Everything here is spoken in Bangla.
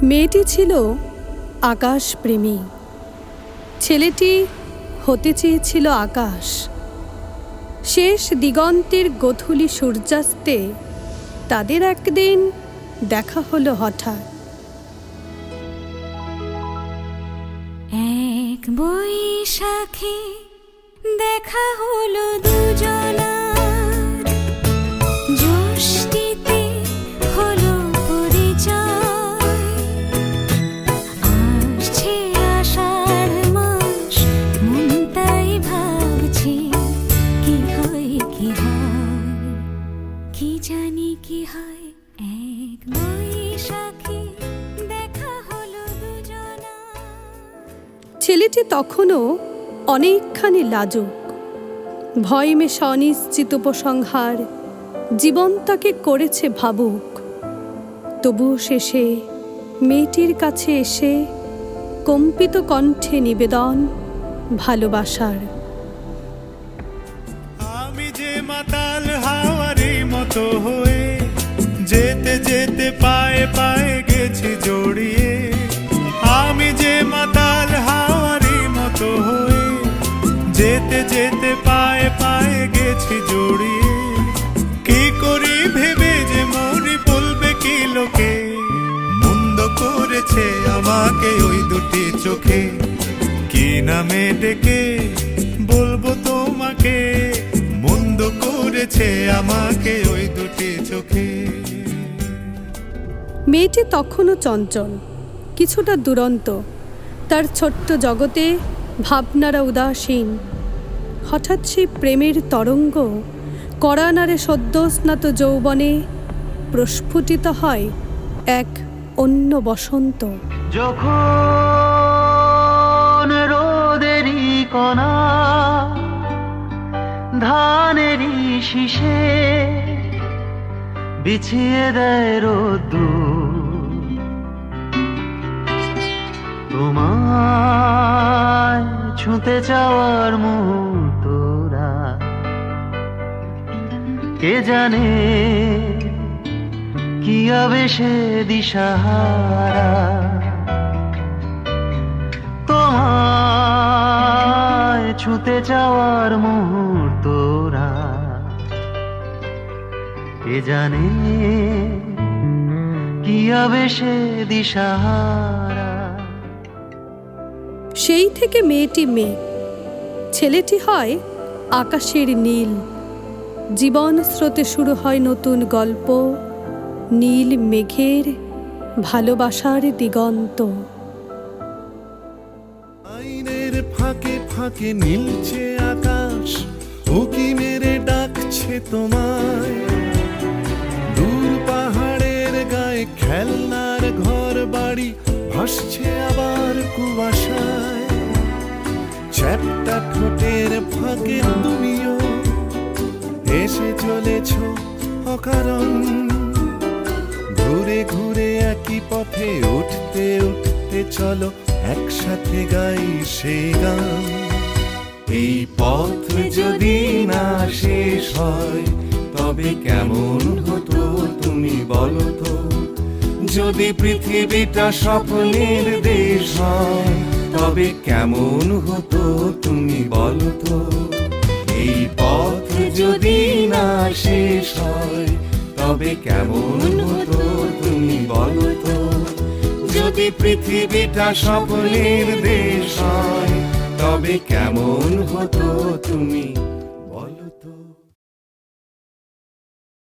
মেয়েটি ছিল আকাশ প্রেমী। ছেলেটি হতে চেয়েছিল আকাশ। শেষ দিগন্তের গোধূলি সূর্যাস্তে তাদের একদিন দেখা হলো হঠাৎ। এক বৈশাখে দেখা হলো দুজনার, জ্যৈষ্ঠীতে হলো পরিচয়। আসছে আষাঢ় মাস, মন তাই ভাবছে কি হয় কি হয়, কি জানি কি হয়। এক বৈশাখে দেখা হলো দুজনার। ছেলেটি তখনও অনেকখানি লাজুক। ভয় মেশা অনিশ্চিত উপসংহার জীবন তাকে করেছে ভাবুক। তবুও শেষে মেয়েটির কাছে এসে কম্পিত কণ্ঠে নিবেদন ভালোবাসার। আমি যে মাতাল হাওয়ারি মতো হয়ে যেতে যেতে পায়ে পায়ে গেছি জড়িয়ে। আমি যে মাতাল হাওয়ারি মতো হয়ে যেতে যেতে পায়ে পায়ে গেছি জড়িয়ে। কি করি ভেবে যে মরি বলবে কি লোকে, মন্দ করেছে আমাকে ওই দুটি চোখে। কি নামে ডেকে বলবো তোমাকে, মন্দ করেছে আমাকে ওই দুটি চোখে। মেয়েটি তখনও চঞ্চল, কিছুটা দুরন্ত। তার ছোট্ট জগতে ভাবনারা উদাসীন। হঠাৎ সেই প্রেমের তরঙ্গ কড়ানারে সদ্যস্নাত যৌবনে প্রস্ফুটিত হয় এক অন্য বসন্ত। যখন রোদেরই কণা ধানেরই শীষে বিছিয়ে দেয় রোদ্দুর, তোমায় ছুঁতে যাওয়ার মুহূর্তরা কে জানে কি আবেশে দিশাহারা। তোমায় ছুঁতে যাওয়ার মুহূর্তরা কে জানে কি আবেশে দিশাহারা। সেই থেকে মেয়েটি মেঘ, ছেলেটি হয় আকাশের নীল। জীবন স্রোতে শুরু হয় নতুন গল্প, নীল মেঘের ভালোবাসার দিগন্ত। আইনের ফাঁকে ফাঁকে নীলছে আকাশ, উকি মেরে ডাকছে তোমায়। দূর পাহাড়ের গায়ে খেলনার ঘর বাড়ি ভাসছে আবার কুয়াশায়। চ্যাপ্টা ঠোঁটের ফাঁকে তুমিও এসে চলেছ অকারণ। ঘুরে ঘুরে একই পথে উঠতে উঠতে চলো একসাথে গাই সেই গান। এই পথ যদি না শেষ হয় তবে কেমন হতো তুমি বলো তো। যদি পৃথিবীটা স্বপ্নের দেশ হয় তবে কেমন হতো তুমি বলো তো। এই পথ যদি না শেষ হয় তবে কেমন হতো তুমি বলো তো। যদি পৃথিবীটা স্বপ্নের দেশ হয় তবে কেমন হতো তুমি বলো তো।